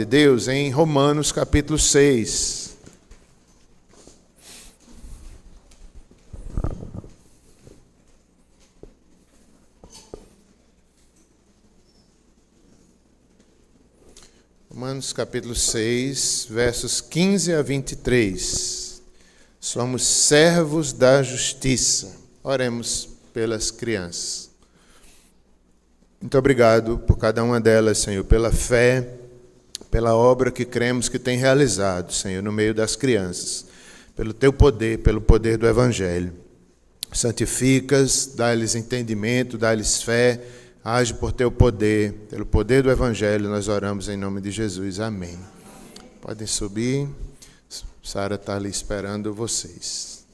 de Deus em Romanos capítulo 6. Romanos capítulo 6, versos 15 a 23. Somos servos da justiça. Oremos pelas crianças. Muito obrigado por cada uma delas, Senhor, pela fé, pela obra que cremos que tem realizado, Senhor, no meio das crianças, pelo Teu poder, pelo poder do Evangelho. Santificas, dá-lhes entendimento, dá-lhes fé, age por Teu poder, pelo poder do Evangelho, nós oramos em nome de Jesus. Amém. Podem subir, Sara está ali esperando vocês.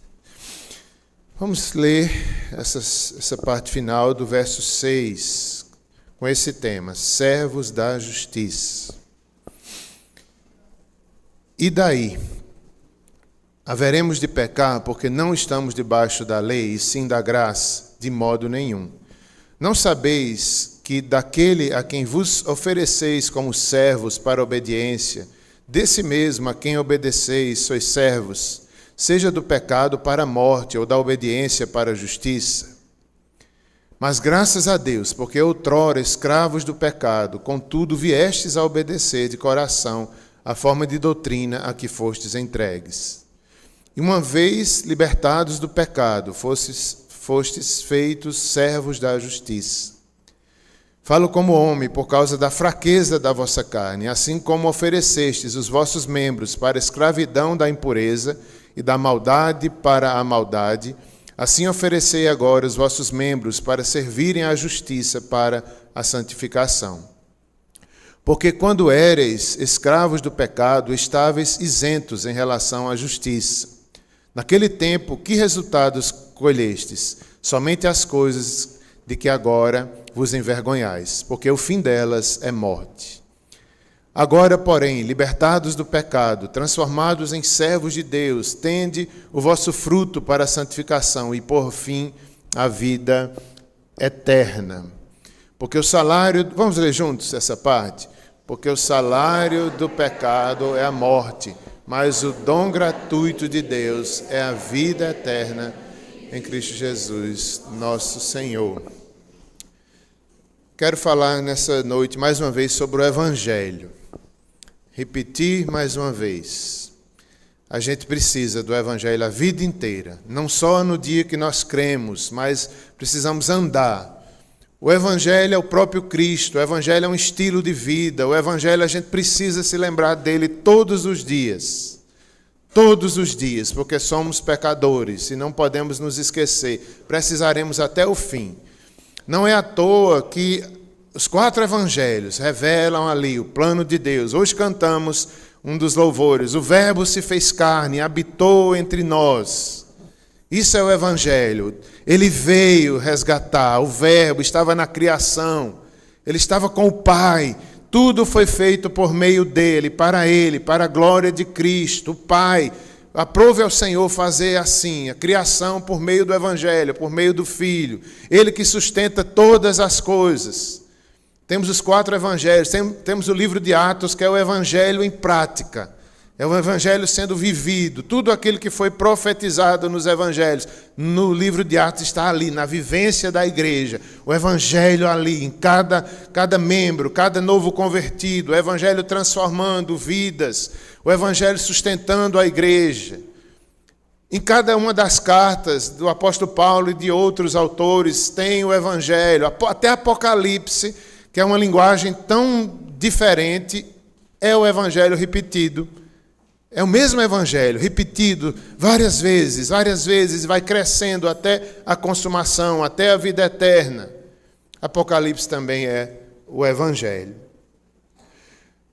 Vamos ler essa parte final do verso 6, com esse tema, servos da justiça. E daí? Haveremos de pecar porque não estamos debaixo da lei, e sim da graça, de modo nenhum. Não sabeis que daquele a quem vos ofereceis como servos para a obediência, desse mesmo a quem obedeceis sois servos, seja do pecado para a morte ou da obediência para a justiça? Mas graças a Deus, porque outrora escravos do pecado, contudo viestes a obedecer de coração a forma de doutrina a que fostes entregues. E uma vez libertados do pecado, fostes feitos servos da justiça. Falo como homem por causa da fraqueza da vossa carne, assim como oferecestes os vossos membros para a escravidão da impureza e da maldade para a maldade, assim oferecei agora os vossos membros para servirem à justiça para a santificação. Porque quando éreis escravos do pecado, estáveis isentos em relação à justiça. Naquele tempo, que resultados colhestes? Somente as coisas de que agora vos envergonhais, porque o fim delas é morte. Agora, porém, libertados do pecado, transformados em servos de Deus, tende o vosso fruto para a santificação e, por fim, a vida eterna. Porque o salário... Vamos ler juntos essa parte? Porque o salário do pecado é a morte, mas o dom gratuito de Deus é a vida eterna em Cristo Jesus, nosso Senhor. Quero falar nessa noite mais uma vez sobre o Evangelho. Repetir mais uma vez. A gente precisa do Evangelho a vida inteira, não só no dia que nós cremos, mas precisamos andar. O Evangelho é o próprio Cristo, o Evangelho é um estilo de vida, o Evangelho a gente precisa se lembrar dele todos os dias, porque somos pecadores e não podemos nos esquecer, precisaremos até o fim. Não é à toa que os 4 evangelhos revelam ali o plano de Deus. Hoje cantamos um dos louvores, o Verbo se fez carne, habitou entre nós. Isso é o Evangelho. Ele veio resgatar, o Verbo estava na criação, ele estava com o Pai, tudo foi feito por meio dele, para a glória de Cristo, o Pai. Aprove ao Senhor fazer assim, a criação por meio do Evangelho, por meio do Filho, ele que sustenta todas as coisas. Temos os 4 evangelhos, temos o livro de Atos, que é o Evangelho em prática. É o Evangelho sendo vivido. Tudo aquilo que foi profetizado nos Evangelhos, no livro de Atos está ali, na vivência da igreja. O Evangelho ali, em cada membro, cada novo convertido. O Evangelho transformando vidas. O Evangelho sustentando a igreja. Em cada uma das cartas do apóstolo Paulo e de outros autores tem o Evangelho. Até Apocalipse, que é uma linguagem tão diferente, é o Evangelho repetido. É o mesmo Evangelho, repetido várias vezes, vai crescendo até a consumação, até a vida eterna. Apocalipse também é o Evangelho.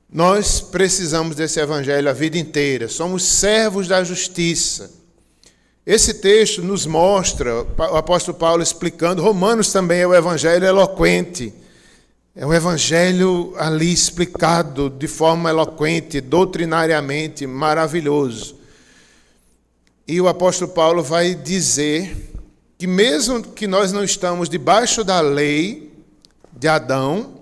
Nós precisamos desse Evangelho a vida inteira, somos servos da justiça. Esse texto nos mostra, o apóstolo Paulo explicando, Romanos também é o Evangelho eloquente. É um evangelho ali explicado de forma eloquente, doutrinariamente, maravilhoso. E o apóstolo Paulo vai dizer que mesmo que nós não estamos debaixo da lei de Adão,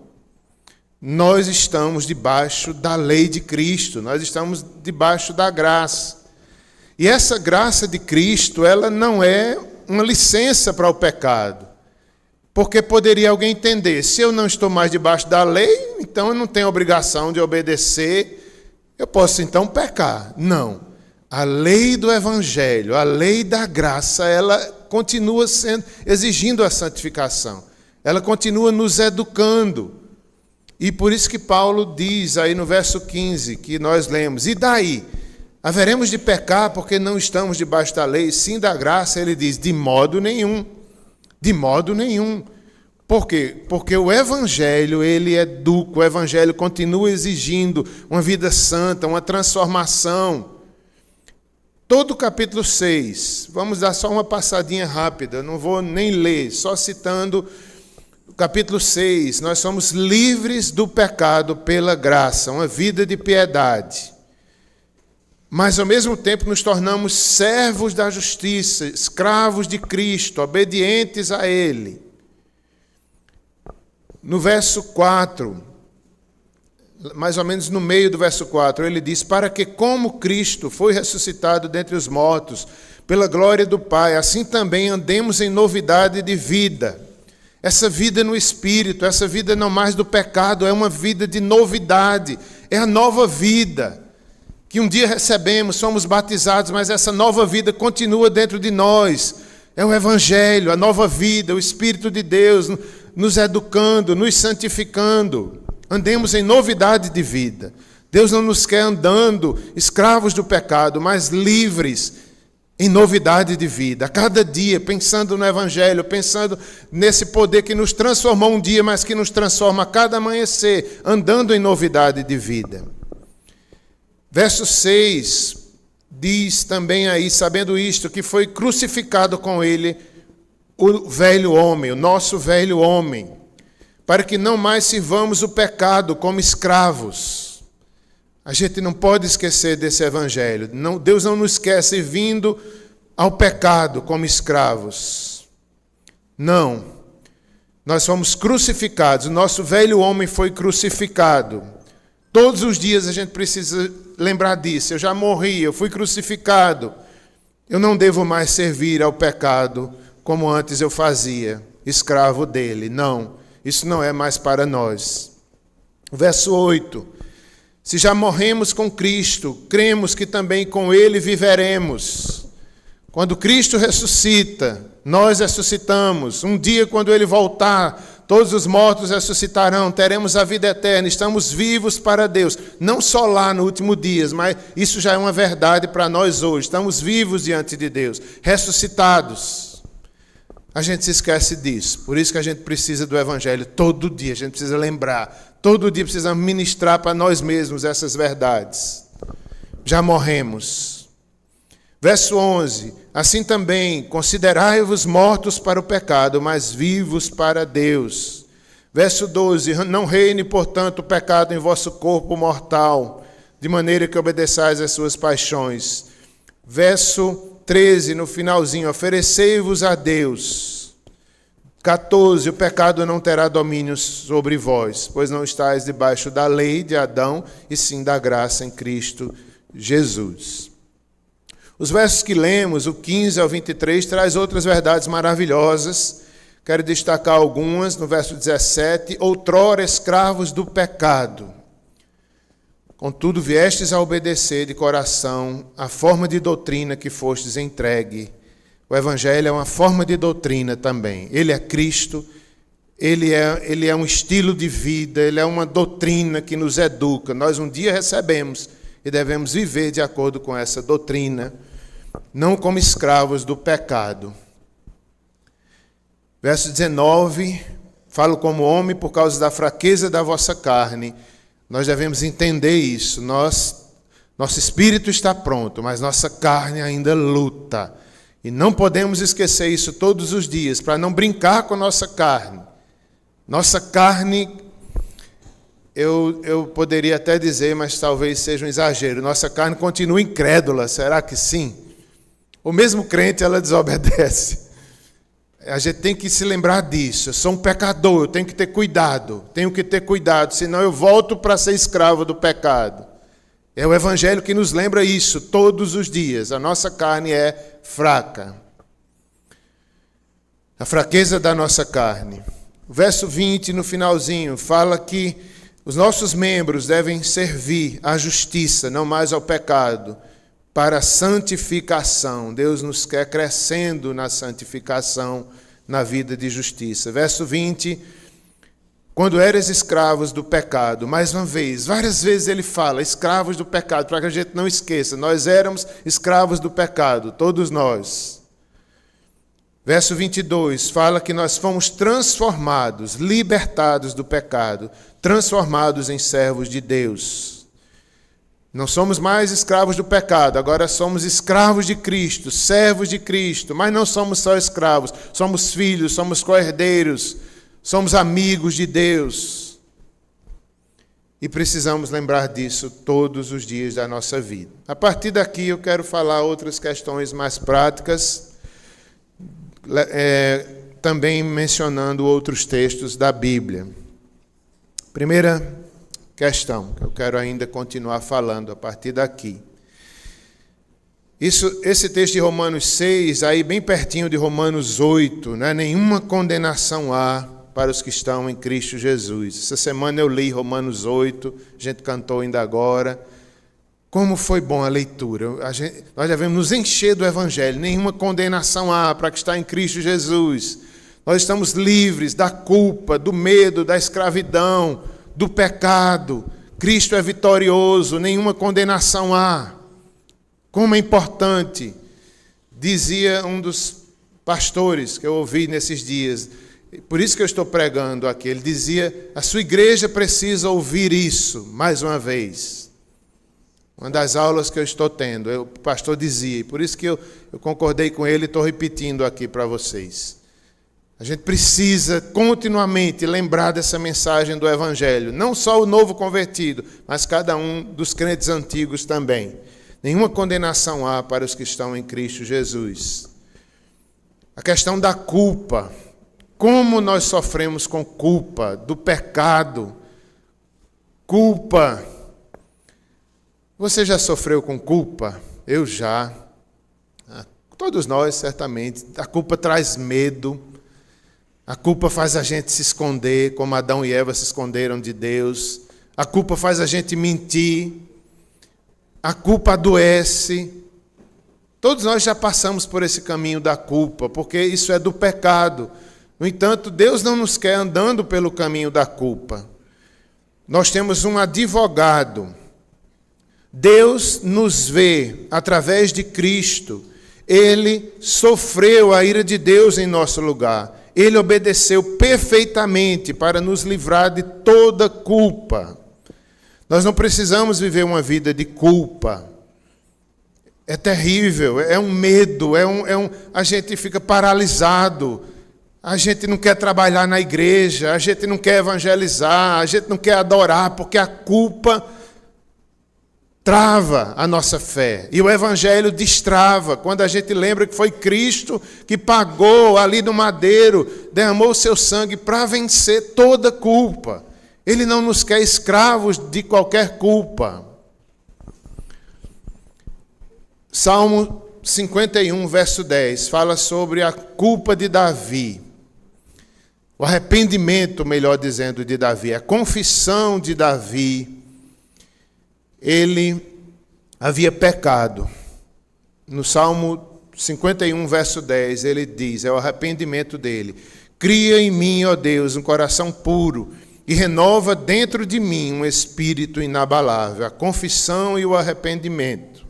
nós estamos debaixo da lei de Cristo, nós estamos debaixo da graça. E essa graça de Cristo, ela não é uma licença para o pecado. Porque poderia alguém entender, se eu não estou mais debaixo da lei, então eu não tenho obrigação de obedecer, eu posso então pecar. Não. A lei do Evangelho, a lei da graça, ela continua exigindo a santificação. Ela continua nos educando. E por isso que Paulo diz aí no verso 15, que nós lemos, e daí? Haveremos de pecar porque não estamos debaixo da lei, sim da graça? Ele diz, de modo nenhum. De modo nenhum. Por quê? Porque o Evangelho, ele educa, o Evangelho continua exigindo uma vida santa, uma transformação. Todo o capítulo 6, vamos dar só uma passadinha rápida, não vou nem ler, só citando o capítulo 6, nós somos livres do pecado pela graça, uma vida de piedade. Mas, ao mesmo tempo, nos tornamos servos da justiça, escravos de Cristo, obedientes a Ele. No verso 4, mais ou menos no meio do verso 4, ele diz, para que como Cristo foi ressuscitado dentre os mortos, pela glória do Pai, assim também andemos em novidade de vida. Essa vida no Espírito, essa vida não mais do pecado, é uma vida de novidade, é a nova vida que um dia recebemos, somos batizados, mas essa nova vida continua dentro de nós. É o Evangelho, a nova vida, o Espírito de Deus nos educando, nos santificando. Andemos em novidade de vida. Deus não nos quer andando escravos do pecado, mas livres em novidade de vida. A cada dia, pensando no Evangelho, pensando nesse poder que nos transformou um dia, mas que nos transforma a cada amanhecer, andando em novidade de vida. Verso 6 diz também aí, sabendo isto, que foi crucificado com ele o velho homem, o nosso velho homem, para que não mais sirvamos o pecado como escravos. A gente não pode esquecer desse evangelho. Não, Deus não nos quer servindo ao pecado como escravos. Não. Nós fomos crucificados, o nosso velho homem foi crucificado. Todos os dias a gente precisa lembrar disso. Eu já morri, eu fui crucificado. Eu não devo mais servir ao pecado como antes eu fazia, escravo dele. Não, isso não é mais para nós. Verso 8. Se já morremos com Cristo, cremos que também com ele viveremos. Quando Cristo ressuscita, nós ressuscitamos. Um dia, quando ele voltar, todos os mortos ressuscitarão, teremos a vida eterna, estamos vivos para Deus. Não só lá no último dia, mas isso já é uma verdade para nós hoje. Estamos vivos diante de Deus, ressuscitados. A gente se esquece disso, por isso que a gente precisa do Evangelho todo dia, a gente precisa lembrar, todo dia precisamos ministrar para nós mesmos essas verdades. Já morremos. Verso 11, assim também, considerai-vos mortos para o pecado, mas vivos para Deus. Verso 12, não reine, portanto, o pecado em vosso corpo mortal, de maneira que obedeçais às suas paixões. Verso 13, no finalzinho, oferecei-vos a Deus. 14, o pecado não terá domínio sobre vós, pois não estáis debaixo da lei de Adão, e sim da graça em Cristo Jesus. Os versos que lemos, o 15 ao 23, traz outras verdades maravilhosas. Quero destacar algumas. No verso 17, outrora escravos do pecado. Contudo, viestes a obedecer de coração a forma de doutrina que fostes entregue. O Evangelho é uma forma de doutrina também. Ele é Cristo, ele é um estilo de vida, ele é uma doutrina que nos educa. Nós um dia recebemos e devemos viver de acordo com essa doutrina, não como escravos do pecado. Verso 19, falo como homem por causa da fraqueza da vossa carne. Nós devemos entender isso. Nosso espírito está pronto, mas nossa carne ainda luta. E não podemos esquecer isso todos os dias, para não brincar com a nossa carne. Nossa carne, eu poderia até dizer, mas talvez seja um exagero, nossa carne continua incrédula, será que sim? O mesmo crente, ela desobedece. A gente tem que se lembrar disso. Eu sou um pecador, eu tenho que ter cuidado, senão eu volto para ser escravo do pecado. É o Evangelho que nos lembra isso todos os dias. A nossa carne é fraca. A fraqueza da nossa carne. O verso 20, no finalzinho, fala que os nossos membros devem servir à justiça, não mais ao pecado, para a santificação. Deus nos quer crescendo na santificação, na vida de justiça. Verso 20, quando eres escravos do pecado, mais uma vez, várias vezes ele fala, escravos do pecado, para que a gente não esqueça, nós éramos escravos do pecado, todos nós. Verso 22, fala que nós fomos transformados, libertados do pecado, transformados em servos de Deus. Não somos mais escravos do pecado, agora somos escravos de Cristo, servos de Cristo, mas não somos só escravos, somos filhos, somos co-herdeiros, somos amigos de Deus. E precisamos lembrar disso todos os dias da nossa vida. A partir daqui eu quero falar outras questões mais práticas, também mencionando outros textos da Bíblia. Primeira questão, que eu quero ainda continuar falando a partir daqui. Esse texto de Romanos 6, aí bem pertinho de Romanos 8, né? Nenhuma condenação há para os que estão em Cristo Jesus. Essa semana eu li Romanos 8, a gente cantou ainda agora. Como foi bom a leitura. Nós devemos nos encher do Evangelho. Nenhuma condenação há para que está em Cristo Jesus. Nós estamos livres da culpa, do medo, da escravidão, do pecado. Cristo é vitorioso, nenhuma condenação há. Como é importante, dizia um dos pastores que eu ouvi nesses dias, por isso que eu estou pregando aqui, ele dizia, a sua igreja precisa ouvir isso, mais uma vez. Uma das aulas que eu estou tendo, o pastor dizia, e por isso que eu concordei com ele e estou repetindo aqui para vocês. A gente precisa continuamente lembrar dessa mensagem do Evangelho. Não só o novo convertido, mas cada um dos crentes antigos também. Nenhuma condenação há para os que estão em Cristo Jesus. A questão da culpa. Como nós sofremos com culpa, do pecado. Culpa. Você já sofreu com culpa? Eu já. Todos nós, certamente. A culpa traz medo. A culpa faz a gente se esconder, como Adão e Eva se esconderam de Deus. A culpa faz a gente mentir. A culpa adoece. Todos nós já passamos por esse caminho da culpa, porque isso é do pecado. No entanto, Deus não nos quer andando pelo caminho da culpa. Nós temos um advogado. Deus nos vê através de Cristo. Ele sofreu a ira de Deus em nosso lugar. Ele obedeceu perfeitamente para nos livrar de toda culpa. Nós não precisamos viver uma vida de culpa. É terrível, é um medo, a gente fica paralisado. A gente não quer trabalhar na igreja, a gente não quer evangelizar, a gente não quer adorar, porque a culpa trava a nossa fé. E o Evangelho destrava. Quando a gente lembra que foi Cristo que pagou ali no madeiro, derramou o seu sangue para vencer toda culpa. Ele não nos quer escravos de qualquer culpa. Salmo 51, verso 10, fala sobre a culpa de Davi. O arrependimento, melhor dizendo, de Davi. A confissão de Davi. Ele havia pecado. No Salmo 51, verso 10, ele diz, é o arrependimento dele. Cria em mim, ó Deus, um coração puro e renova dentro de mim um espírito inabalável. A confissão e o arrependimento.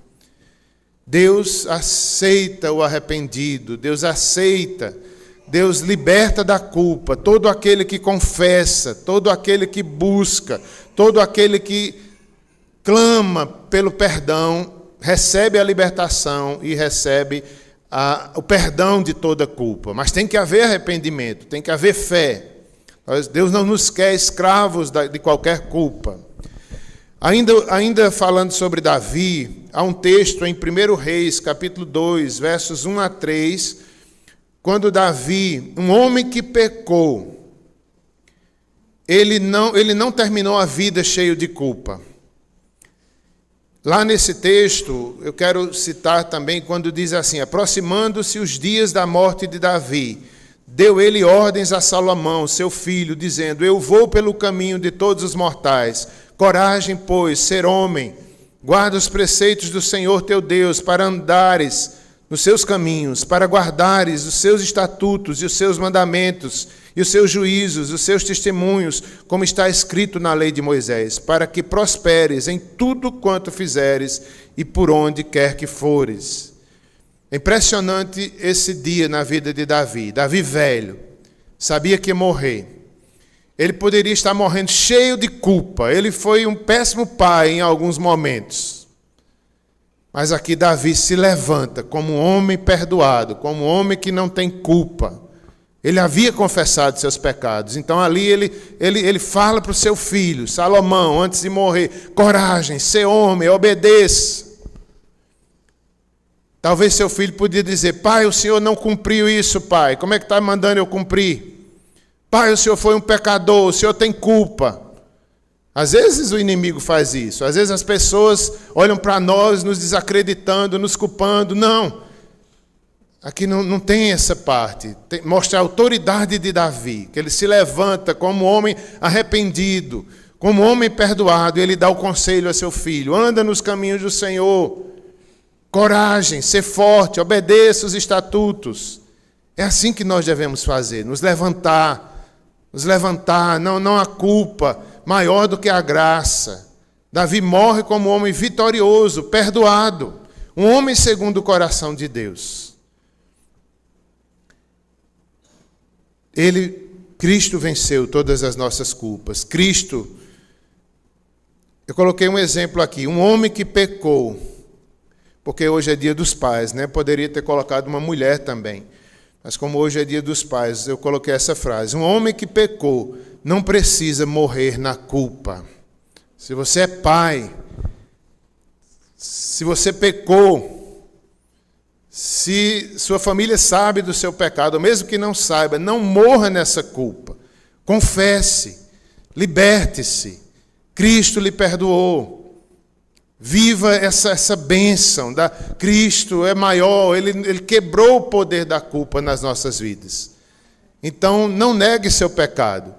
Deus aceita o arrependido, Deus aceita, Deus liberta da culpa todo aquele que confessa, todo aquele que busca, todo aquele que clama pelo perdão, recebe a libertação e recebe o perdão de toda culpa. Mas tem que haver arrependimento, tem que haver fé. Deus não nos quer escravos de qualquer culpa. Ainda falando sobre Davi, há um texto em 1 Reis, capítulo 2, versos 1 a 3, quando Davi, um homem que pecou, ele não terminou a vida cheio de culpa. Lá nesse texto, eu quero citar também quando diz assim: aproximando-se os dias da morte de Davi, deu ele ordens a Salomão, seu filho, dizendo: eu vou pelo caminho de todos os mortais. Coragem, pois, ser homem, guarda os preceitos do Senhor teu Deus, para andares nos seus caminhos, para guardares os seus estatutos e os seus mandamentos, e os seus juízos, os seus testemunhos, como está escrito na lei de Moisés, para que prosperes em tudo quanto fizeres e por onde quer que fores. É impressionante esse dia na vida de Davi. Davi velho, sabia que ia morrer. Ele poderia estar morrendo cheio de culpa. Ele foi um péssimo pai em alguns momentos. Mas aqui Davi se levanta como um homem perdoado, como um homem que não tem culpa. Ele havia confessado seus pecados. Então ali ele fala para o seu filho, Salomão, antes de morrer: coragem, ser homem, obedeça. Talvez seu filho podia dizer: pai, o senhor não cumpriu isso, pai. Como é que está mandando eu cumprir? Pai, o senhor foi um pecador, o senhor tem culpa. Às vezes o inimigo faz isso. Às vezes as pessoas olham para nós nos desacreditando, nos culpando. Não. Aqui não tem essa parte. Mostra a autoridade de Davi, que ele se levanta como homem arrependido, como homem perdoado, e ele dá o conselho a seu filho: anda nos caminhos do Senhor, coragem, ser forte, obedeça os estatutos. É assim que nós devemos fazer, nos levantar, não há culpa maior do que a graça. Davi morre como homem vitorioso, perdoado, um homem segundo o coração de Deus. Cristo venceu todas as nossas culpas. Cristo, eu coloquei um exemplo aqui, um homem que pecou, porque hoje é dia dos pais, né? Poderia ter colocado uma mulher também, mas como hoje é dia dos pais, eu coloquei essa frase: um homem que pecou não precisa morrer na culpa. Se você é pai, se você pecou, se sua família sabe do seu pecado, ou mesmo que não saiba, não morra nessa culpa. Confesse, liberte-se. Cristo lhe perdoou. Viva essa bênção. Cristo é maior, ele quebrou o poder da culpa nas nossas vidas. Então, não negue seu pecado.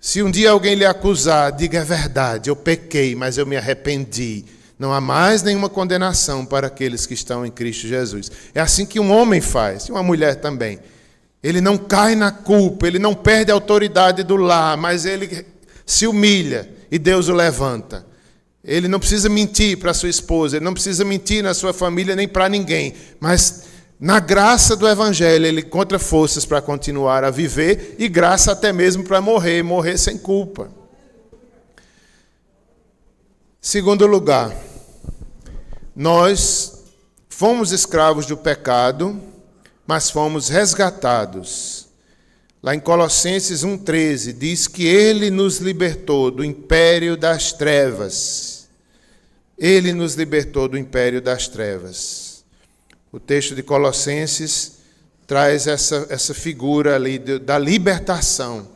Se um dia alguém lhe acusar, diga: é verdade, eu pequei, mas eu me arrependi. Não há mais nenhuma condenação para aqueles que estão em Cristo Jesus. É assim que um homem faz, e uma mulher também. Ele não cai na culpa, ele não perde a autoridade do lar, mas ele se humilha e Deus o levanta. Ele não precisa mentir para sua esposa, ele não precisa mentir na sua família nem para ninguém. Mas na graça do Evangelho ele encontra forças para continuar a viver e graça até mesmo para morrer sem culpa. Segundo lugar, nós fomos escravos do pecado, mas fomos resgatados. Lá em Colossenses 1,13 diz que ele nos libertou do império das trevas. Ele nos libertou do império das trevas. O texto de Colossenses traz essa figura ali da libertação.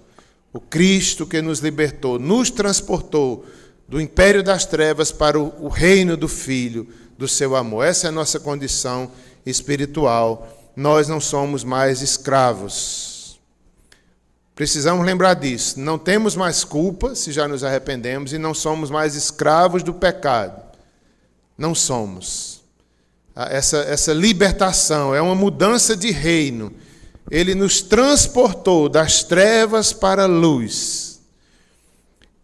O Cristo que nos libertou, nos transportou do império das trevas para o reino do Filho, do seu amor. Essa é a nossa condição espiritual. Nós não somos mais escravos. Precisamos lembrar disso. Não temos mais culpa, se já nos arrependemos, e não somos mais escravos do pecado. Não somos. Essa libertação é uma mudança de reino. Ele nos transportou das trevas para a luz.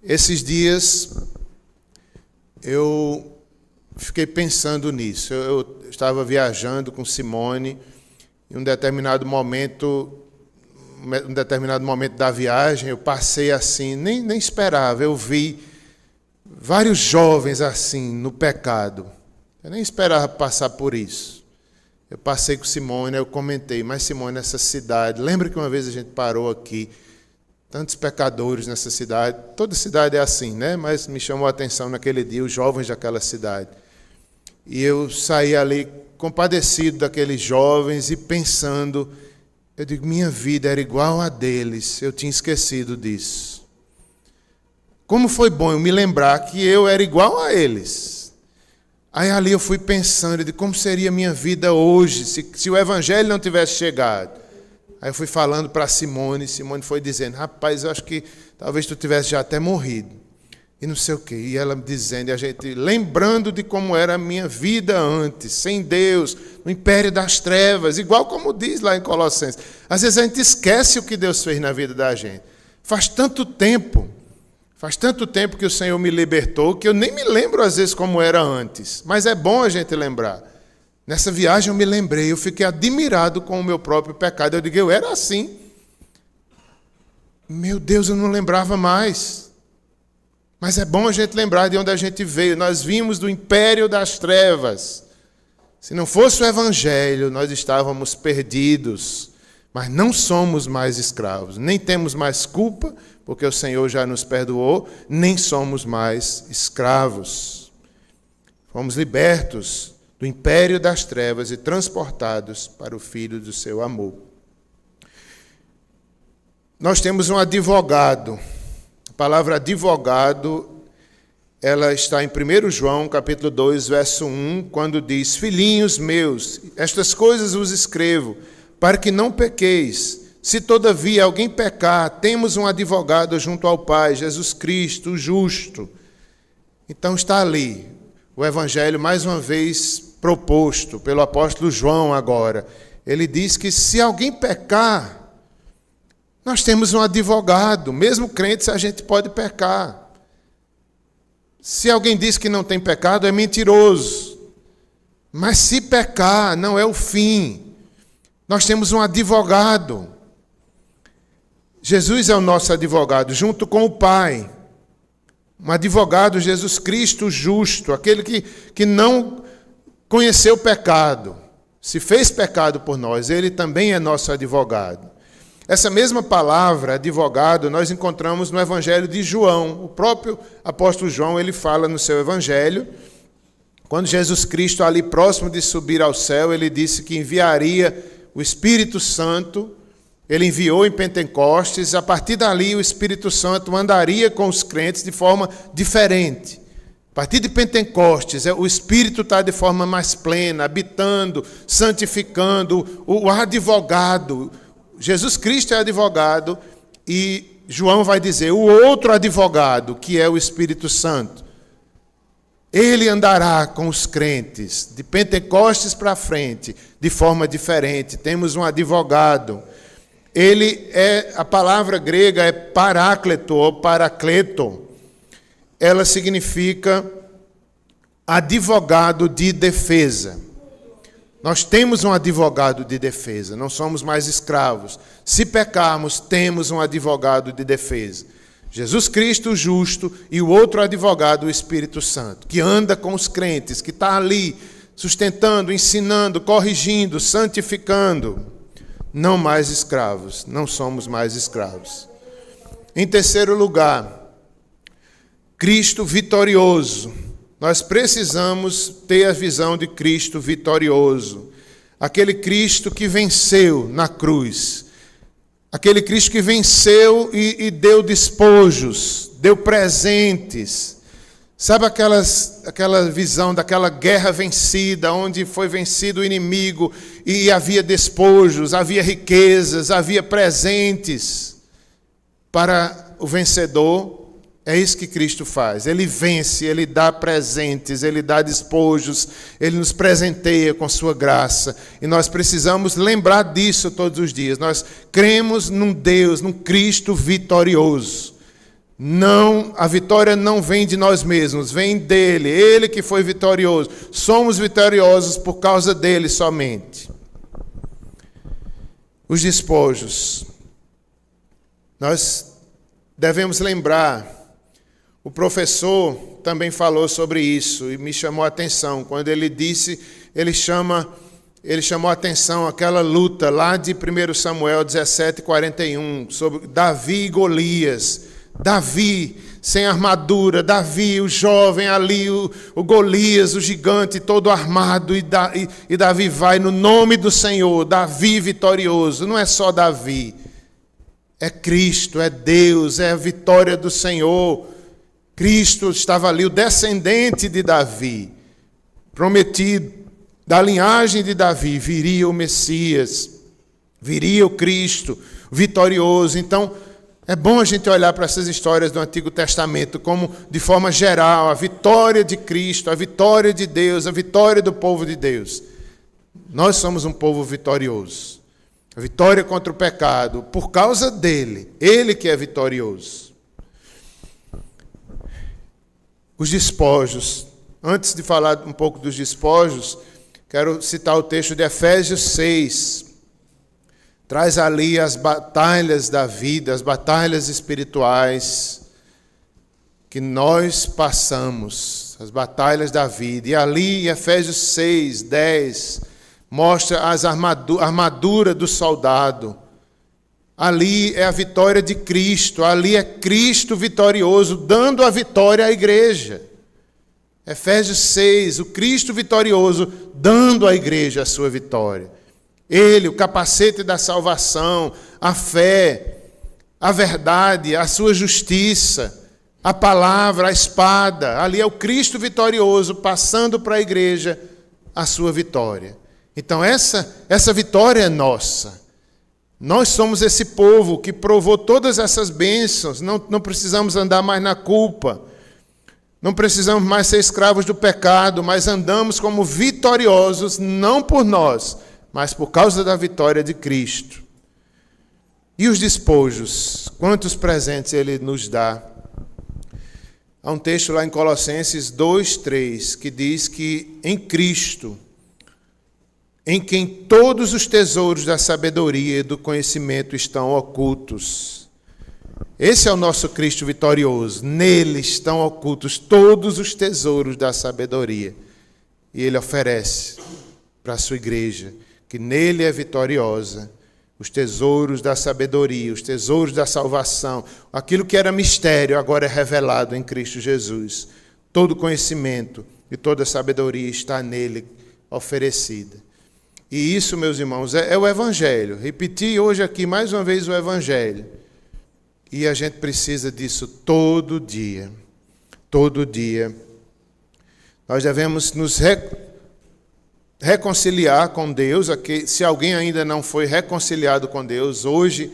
Esses dias eu fiquei pensando nisso. Eu estava viajando com Simone, em um determinado momento da viagem, eu passei assim, nem esperava, eu vi vários jovens assim, no pecado. Eu nem esperava passar por isso. Eu passei com Simone, eu comentei: mas Simone, essa cidade, lembra que uma vez a gente parou aqui, tantos pecadores nessa cidade, toda cidade é assim, né? Mas me chamou a atenção naquele dia os jovens daquela cidade. E eu saí ali compadecido daqueles jovens e pensando Eu digo, minha vida era igual a deles, eu tinha esquecido disso. Como foi bom eu me lembrar que eu era igual a eles. Aí ali eu fui pensando de como seria a minha vida hoje, se o evangelho não tivesse chegado. Aí eu fui falando para Simone foi dizendo, rapaz, eu acho que talvez tu tivesse já até morrido. E não sei o quê. E ela me dizendo, e a gente lembrando de como era a minha vida antes, sem Deus, no império das trevas, igual como diz lá em Colossenses. Às vezes a gente esquece o que Deus fez na vida da gente. Faz tanto tempo que o Senhor me libertou, que eu nem me lembro às vezes como era antes. Mas é bom a gente lembrar. Nessa viagem eu me lembrei, eu fiquei admirado com o meu próprio pecado. Eu digo, eu era assim. Meu Deus, eu não lembrava mais. Mas é bom a gente lembrar de onde a gente veio. Nós vimos do império das trevas. Se não fosse o evangelho, nós estávamos perdidos. Mas não somos mais escravos. Nem temos mais culpa, porque o Senhor já nos perdoou. Nem somos mais escravos. Fomos libertos do império das trevas e transportados para o Filho do seu amor. Nós temos um advogado. A palavra advogado, ela está em 1 João, capítulo 2, verso 1, quando diz, filhinhos meus, estas coisas vos escrevo, para que não pequeis. Se todavia alguém pecar, temos um advogado junto ao Pai, Jesus Cristo, o justo. Então está ali, o evangelho mais uma vez proposto pelo apóstolo João agora. Ele diz que se alguém pecar, nós temos um advogado, mesmo crentes a gente pode pecar. Se alguém diz que não tem pecado, é mentiroso. Mas se pecar, não é o fim. Nós temos um advogado. Jesus é o nosso advogado, junto com o Pai. Um advogado, Jesus Cristo justo, aquele que não conheceu o pecado, se fez pecado por nós, ele também é nosso advogado. Essa mesma palavra, advogado, nós encontramos no Evangelho de João. O próprio apóstolo João, ele fala no seu Evangelho, quando Jesus Cristo, ali próximo de subir ao céu, ele disse que enviaria o Espírito Santo, ele enviou em Pentecostes, a partir dali o Espírito Santo andaria com os crentes de forma diferente. A partir de Pentecostes, o Espírito está de forma mais plena, habitando, santificando, o advogado. Jesus Cristo é advogado e João vai dizer, o outro advogado, que é o Espírito Santo, ele andará com os crentes, de Pentecostes para frente, de forma diferente. Temos um advogado. A palavra grega é parácleto ou paracleto. Ela significa advogado de defesa. Nós temos um advogado de defesa, não somos mais escravos. Se pecarmos, temos um advogado de defesa. Jesus Cristo, o justo, e o outro advogado, o Espírito Santo, que anda com os crentes, que está ali, sustentando, ensinando, corrigindo, santificando. Não mais escravos, não somos mais escravos. Em terceiro lugar, Cristo vitorioso. Nós precisamos ter a visão de Cristo vitorioso. Aquele Cristo que venceu na cruz. Aquele Cristo que venceu e deu despojos, deu presentes. Sabe aquela visão daquela guerra vencida, onde foi vencido o inimigo e havia despojos, havia riquezas, havia presentes para o vencedor? É isso que Cristo faz. Ele vence, Ele dá presentes, Ele dá despojos, Ele nos presenteia com sua graça. E nós precisamos lembrar disso todos os dias. Nós cremos num Deus, num Cristo vitorioso. Não, a vitória não vem de nós mesmos, vem dele. Ele que foi vitorioso. Somos vitoriosos por causa dele somente. Os despojos. Nós devemos lembrar. O professor também falou sobre isso e me chamou a atenção. Quando ele disse, ele chamou a atenção aquela luta lá de 1 Samuel 17:41, sobre Davi e Golias. Davi sem armadura, Davi, o jovem ali, o Golias, o gigante, todo armado, e Davi vai no nome do Senhor, Davi vitorioso. Não é só Davi, é Cristo, é Deus, é a vitória do Senhor. Cristo estava ali, o descendente de Davi, prometido, da linhagem de Davi, viria o Messias, viria o Cristo vitorioso. Então, é bom a gente olhar para essas histórias do Antigo Testamento como, de forma geral, a vitória de Cristo, a vitória de Deus, a vitória do povo de Deus. Nós somos um povo vitorioso. A vitória contra o pecado, por causa dele, ele que é vitorioso. Os despojos. Antes de falar um pouco dos despojos, quero citar o texto de Efésios 6. Traz ali as batalhas da vida, as batalhas espirituais que nós passamos, as batalhas da vida. E ali em Efésios 6, 10, mostra a armadura do soldado. Ali é a vitória de Cristo, ali é Cristo vitorioso, dando a vitória à igreja. Efésios 6, o Cristo vitorioso, dando à igreja a sua vitória. Ele, o capacete da salvação, a fé, a verdade, a sua justiça, a palavra, a espada. Ali é o Cristo vitorioso passando para a igreja a sua vitória. Então essa vitória é nossa. Nós somos esse povo que provou todas essas bênçãos. Não precisamos andar mais na culpa. Não precisamos mais ser escravos do pecado, mas andamos como vitoriosos, não por nós, mas por causa da vitória de Cristo. E os despojos? Quantos presentes ele nos dá? Há um texto lá em Colossenses 2:3 que diz que em Cristo, em quem todos os tesouros da sabedoria e do conhecimento estão ocultos. Esse é o nosso Cristo vitorioso. Nele estão ocultos todos os tesouros da sabedoria. E ele oferece para a sua igreja que nele é vitoriosa, os tesouros da sabedoria, os tesouros da salvação, aquilo que era mistério agora é revelado em Cristo Jesus. Todo conhecimento e toda sabedoria está nele oferecida. E isso, meus irmãos, é o Evangelho. Repeti hoje aqui mais uma vez o Evangelho. E a gente precisa disso todo dia. Todo dia. Nós devemos nos reconciliar com Deus. Se alguém ainda não foi reconciliado com Deus, hoje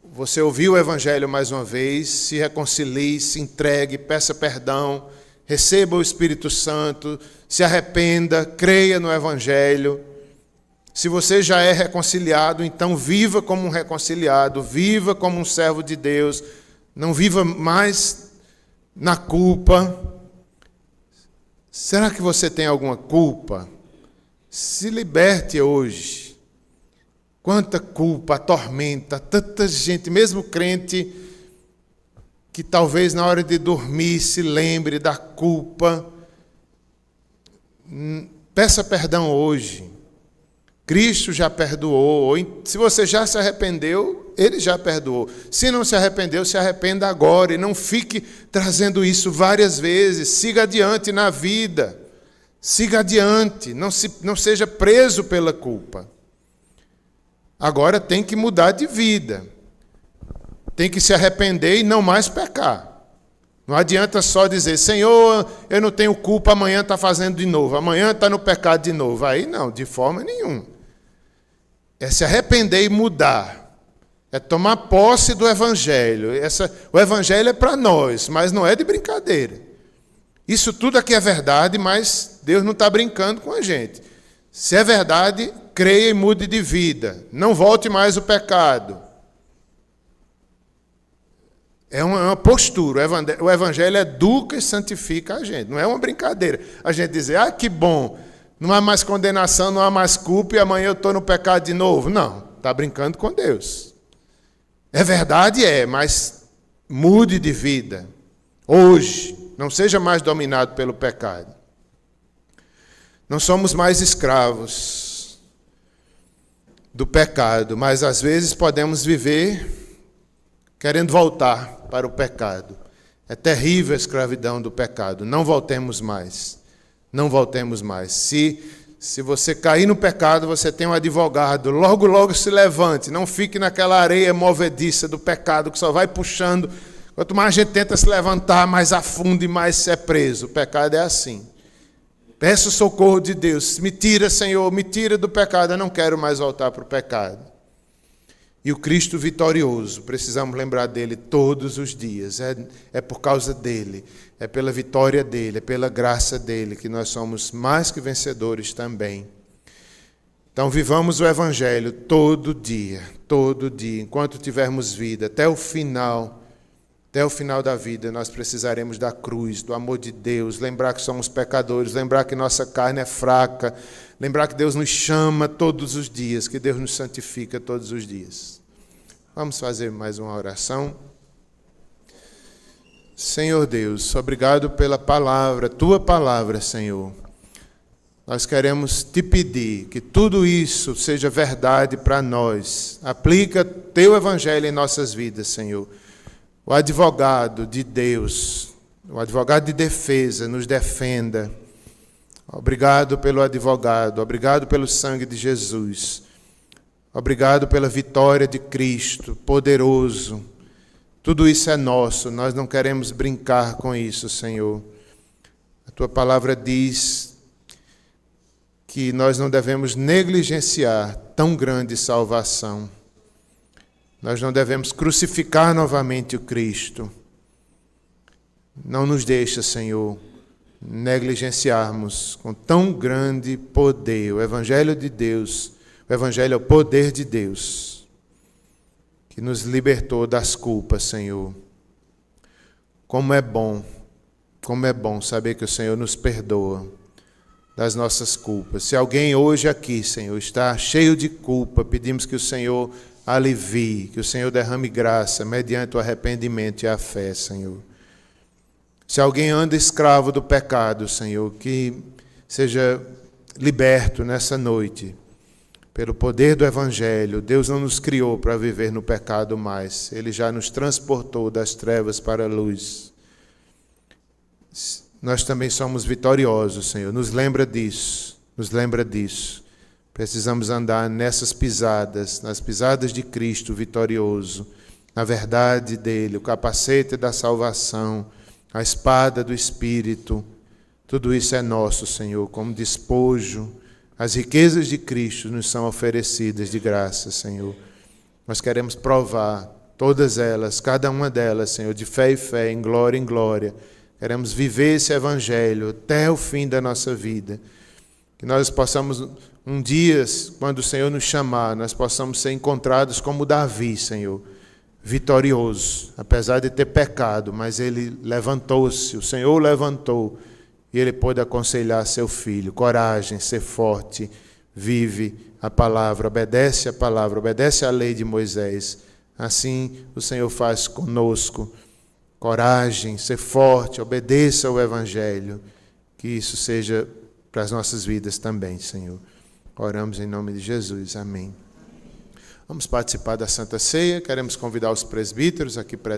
você ouviu o Evangelho mais uma vez, se reconcilie, se entregue, peça perdão, receba o Espírito Santo, se arrependa, creia no Evangelho. Se você já é reconciliado, então viva como um reconciliado, viva como um servo de Deus, não viva mais na culpa. Será que você tem alguma culpa? Se liberte hoje. Quanta culpa atormenta tanta gente, mesmo crente, que talvez na hora de dormir se lembre da culpa. Peça perdão hoje. Cristo já perdoou. Se você já se arrependeu, ele já perdoou. Se não se arrependeu, se arrependa agora e não fique trazendo isso várias vezes. Siga adiante na vida. Siga adiante. Não seja preso pela culpa. Agora tem que mudar de vida. Tem que se arrepender e não mais pecar. Não adianta só dizer, Senhor, eu não tenho culpa, amanhã está fazendo de novo. Amanhã está no pecado de novo. Aí não, de forma nenhuma. É se arrepender e mudar. É tomar posse do Evangelho. O Evangelho é para nós, mas não é de brincadeira. Isso tudo aqui é verdade, mas Deus não está brincando com a gente. Se é verdade, creia e mude de vida. Não volte mais ao pecado. É uma postura. O Evangelho educa e santifica a gente. Não é uma brincadeira. A gente dizer, que bom, não há mais condenação, não há mais culpa e amanhã eu estou no pecado de novo. Não, está brincando com Deus. É verdade, mas mude de vida. Hoje, não seja mais dominado pelo pecado. Não somos mais escravos do pecado, mas às vezes podemos viver querendo voltar para o pecado. É terrível a escravidão do pecado. Não voltemos mais. Não voltemos mais. Se você cair no pecado, você tem um advogado. Logo, logo se levante. Não fique naquela areia movediça do pecado que só vai puxando. Quanto mais a gente tenta se levantar, mais afunda e mais se é preso. O pecado é assim. Peça o socorro de Deus. Me tira, Senhor, me tira do pecado. Eu não quero mais voltar para o pecado. E o Cristo vitorioso, precisamos lembrar dele todos os dias. É por causa dele, é pela vitória dele, é pela graça dele que nós somos mais que vencedores também. Então vivamos o Evangelho todo dia, enquanto tivermos vida, até o final da vida. Nós precisaremos da cruz, do amor de Deus, lembrar que somos pecadores, lembrar que nossa carne é fraca, lembrar que Deus nos chama todos os dias, que Deus nos santifica todos os dias. Vamos fazer mais uma oração. Senhor Deus, obrigado pela palavra, tua palavra, Senhor. Nós queremos te pedir que tudo isso seja verdade para nós. Aplica teu evangelho em nossas vidas, Senhor. O advogado de Deus, o advogado de defesa, nos defenda. Obrigado pelo advogado, obrigado pelo sangue de Jesus. Obrigado pela vitória de Cristo, poderoso. Tudo isso é nosso, nós não queremos brincar com isso, Senhor. A tua palavra diz que nós não devemos negligenciar tão grande salvação. Nós não devemos crucificar novamente o Cristo. Não nos deixa, Senhor, negligenciarmos com tão grande poder o Evangelho de Deus. O Evangelho é o poder de Deus, que nos libertou das culpas, Senhor. Como é bom saber que o Senhor nos perdoa das nossas culpas. Se alguém hoje aqui, Senhor, está cheio de culpa, pedimos que o Senhor alivie, que o Senhor derrame graça mediante o arrependimento e a fé, Senhor. Se alguém anda escravo do pecado, Senhor, que seja liberto nessa noite. Pelo poder do Evangelho, Deus não nos criou para viver no pecado mais. Ele já nos transportou das trevas para a luz. Nós também somos vitoriosos, Senhor. Nos lembra disso. Precisamos andar nessas pisadas, nas pisadas de Cristo vitorioso, na verdade dele, o capacete da salvação, a espada do Espírito. Tudo isso é nosso, Senhor, como despojo. As riquezas de Cristo nos são oferecidas de graça, Senhor. Nós queremos provar todas elas, cada uma delas, Senhor, de fé em fé, em glória. Queremos viver esse Evangelho até o fim da nossa vida. Que nós possamos, um dia, quando o Senhor nos chamar, nós possamos ser encontrados como Davi, Senhor, vitorioso, apesar de ter pecado, mas ele levantou-se, o Senhor o levantou, e ele pôde aconselhar seu filho. Coragem, ser forte, vive a palavra, obedece à lei de Moisés. Assim o Senhor faz conosco. Coragem, ser forte, obedeça ao Evangelho. Que isso seja para as nossas vidas também, Senhor. Oramos em nome de Jesus. Amém. Vamos participar da Santa Ceia. Queremos convidar os presbíteros aqui presentes.